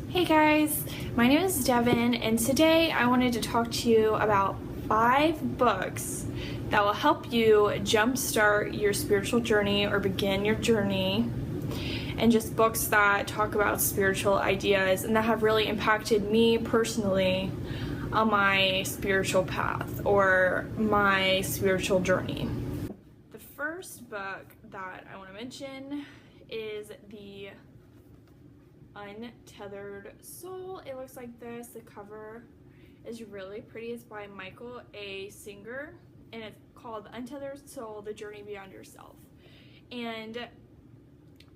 Hey guys, my name is Devin, and today I wanted to talk to you about 5 books that will help you jumpstart your spiritual journey or begin your journey, and just books that talk about spiritual ideas and that have really impacted me personally on my spiritual path or my spiritual journey. The first book that I want to mention is the Untethered Soul. It looks like this. The cover is really pretty. It's by Michael A. Singer, and it's called Untethered Soul: The Journey Beyond Yourself. And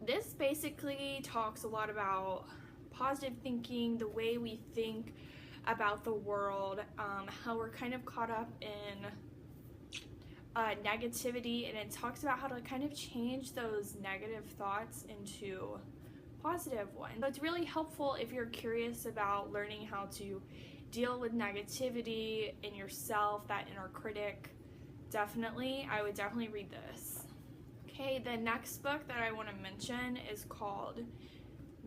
this basically talks a lot about positive thinking, the way we think about the world, how we're kind of caught up in negativity, and it talks about how to kind of change those negative thoughts into positive one. So it's really helpful if you're curious about learning how to deal with negativity in yourself, that inner critic. I would definitely read this. Okay, the next book that I want to mention is called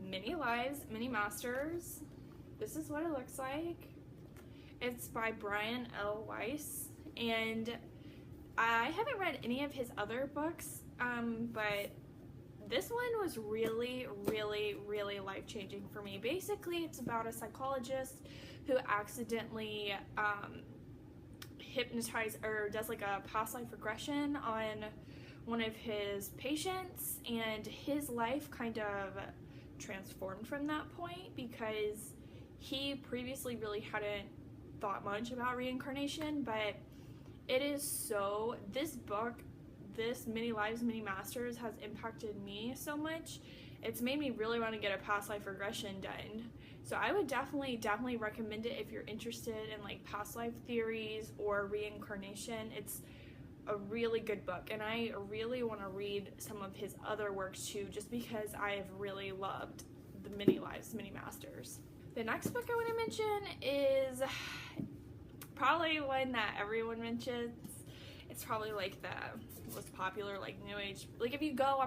Many Lives, Many Masters. This is what it looks like. It's by Brian L. Weiss, and I haven't read any of his other books, but this one was really life-changing for me. Basically, it's about a psychologist who accidentally hypnotizes or does like a past life regression on one of his patients, and his life kind of transformed from that point because he previously really hadn't thought much about reincarnation. But it is so, this book, this Many Lives, Many Masters, has impacted me so much. It's made me really want to get a past life regression done. So I would definitely recommend it if you're interested in like past life theories or reincarnation. It's a really good book, and I really want to read some of his other works too, just because I've really loved the Many Lives, Many Masters. The next book I want to mention is probably one that everyone mentions. It's probably like the most popular, like new age, like if you go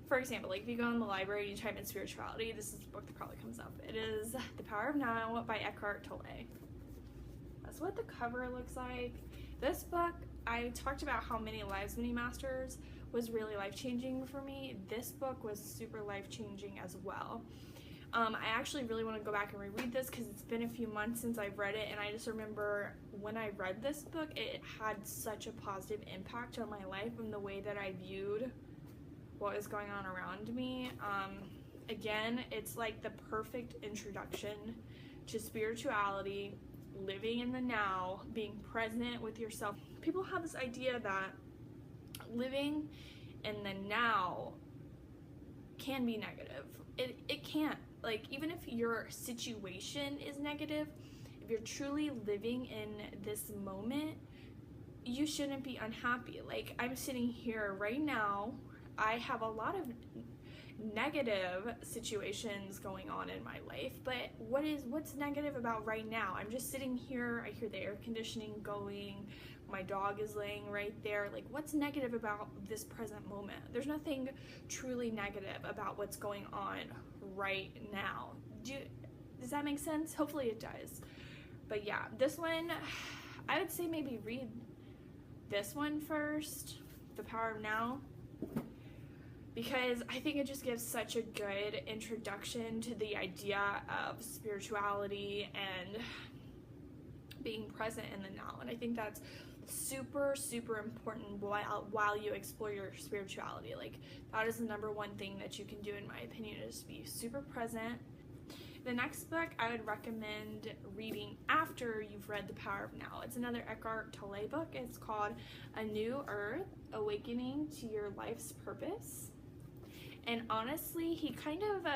for example, like if you go in the library and you type in spirituality, this is the book that probably comes up. It is The Power of Now by Eckhart Tolle. That's what the cover looks like. This book, I talked about how Many Lives, Many Masters was really life-changing for me. This book was super life-changing as well. I actually really want to go back and reread this because it's been a few months since I've read it, and I just remember when I read this book, it had such a positive impact on my life and the way that I viewed what was going on around me. Again, it's like the perfect introduction to spirituality, living in the now, being present with yourself. People have this idea that living in the now can be negative. It can't. Like, even if your situation is negative, if you're truly living in this moment, you shouldn't be unhappy. Like, I'm sitting here right now, I have a lot of negative situations going on in my life, but what's negative about right now? I'm just sitting here, I hear the air conditioning going, my dog is laying right there. Like, what's negative about this present moment? There's nothing truly negative about what's going on right now. Does that make sense? Hopefully it does. But yeah, this one, I would say maybe read this one first, The Power of Now, because I think it just gives such a good introduction to the idea of spirituality and being present in the now. And I think that's super important while you explore your spirituality. Like, that is the number one thing that you can do, in my opinion, is be super present. The next book I would recommend reading after you've read The Power of Now. It's another Eckhart Tolle book. It's called A New Earth: Awakening to Your Life's Purpose. And honestly, he kind of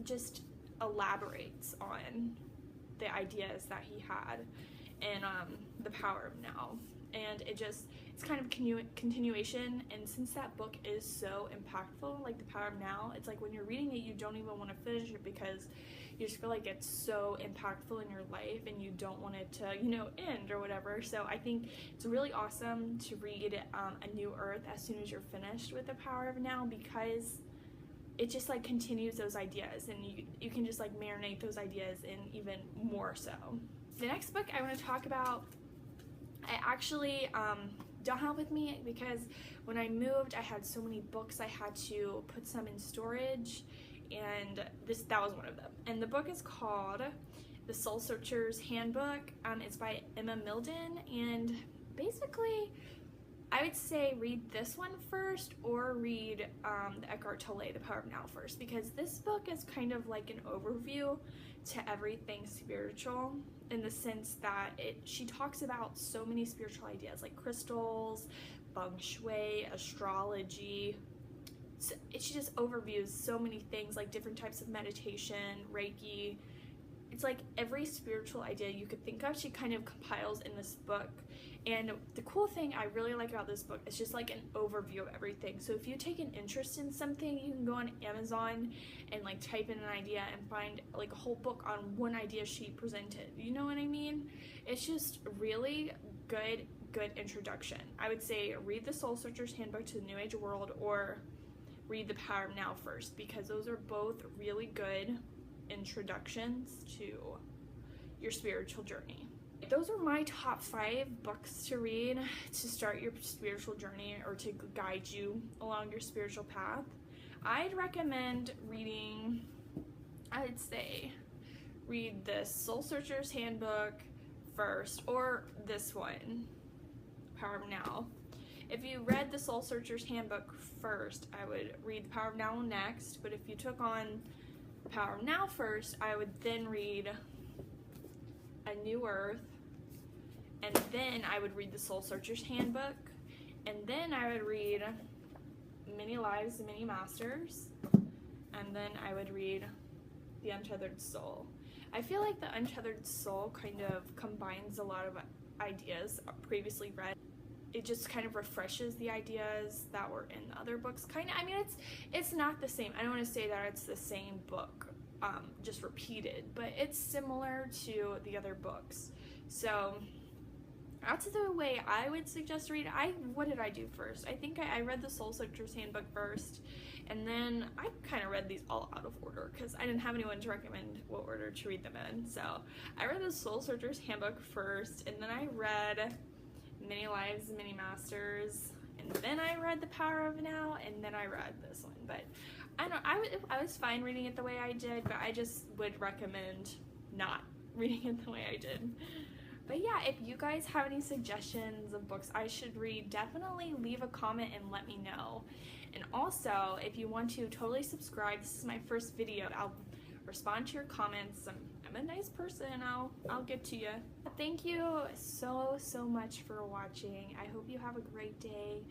just elaborates on the ideas that he had in The Power of Now. And it's kind of continuation, and since that book is so impactful, like The Power of Now, it's like when you're reading it, you don't even want to finish it because you just feel like it's so impactful in your life and you don't want it to, end or whatever. So I think it's really awesome to read A New Earth as soon as you're finished with The Power of Now, because it just like continues those ideas, and you can just like marinate those ideas in even more so. The next book I want to talk about, I actually don't have with me because when I moved I had so many books I had to put some in storage, and that was one of them. And the book is called The Soul Searcher's Handbook. It's by Emma Milden, and basically I would say read this one first, or read the Eckhart Tolle, The Power of Now, first, because this book is kind of like an overview to everything spiritual, in the sense that she talks about so many spiritual ideas like crystals, feng shui, astrology. She just overviews so many things, like different types of meditation, Reiki. It's like every spiritual idea you could think of, she kind of compiles in this book. And the cool thing I really like about this book is just like an overview of everything. So if you take an interest in something, you can go on Amazon and like type in an idea and find like a whole book on one idea she presented. You know what I mean? It's just really good introduction. I would say read The Soul Searcher's Handbook to the New Age World, or read The Power of Now first, because those are both really good introductions to your spiritual journey. Those are my top 5 books to read to start your spiritual journey, or to guide you along your spiritual path. I'd recommend reading, I would say, read The Soul Searcher's Handbook first, or this one, Power of Now. If you read The Soul Searcher's Handbook first, I would read The Power of Now next, but if you took on Power of Now first, I would then read A New Earth, and then I would read The Soul Searcher's Handbook, and then I would read Many Lives and Many Masters, and then I would read The Untethered Soul. I feel like The Untethered Soul kind of combines a lot of ideas previously read. It just kind of refreshes the ideas that were in the other books. I mean, it's not the same. I don't want to say that it's the same book, just repeated, but it's similar to the other books. So that's the way I would suggest to read it. What did I do first? I think I read The Soul Searcher's Handbook first, and then I kind of read these all out of order because I didn't have anyone to recommend what order to read them in. So I read The Soul Searcher's Handbook first, and then I read Many Lives and Many Masters, and then I read The Power of Now, and then I read this one. But I don't know, I was fine reading it the way I did, but I just would recommend not reading it the way I did. But yeah, if you guys have any suggestions of books I should read, definitely leave a comment and let me know. And also, if you want to totally subscribe, this is my first video, I'll respond to your comments. I'm a nice person, I'll get to you. Thank you so much for watching. I hope you have a great day,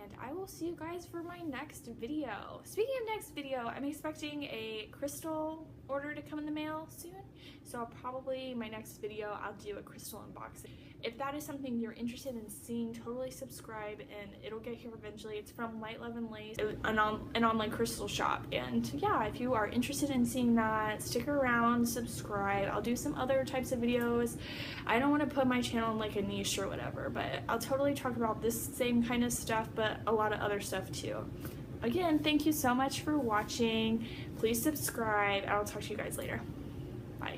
and I will see you guys for my next video. Speaking of next video, I'm expecting a crystal order to come in the mail soon, so my next video I'll do a crystal unboxing. If that is something you're interested in seeing, totally subscribe and it'll get here eventually. It's from Light, Love, and Lace, an online crystal shop. And yeah, if you are interested in seeing that, stick around, subscribe. I'll do some other types of videos. I don't want to put my channel in like a niche or whatever, but I'll totally talk about this same kind of stuff, but a lot of other stuff too. Again, thank you so much for watching. Please subscribe. I'll talk to you guys later.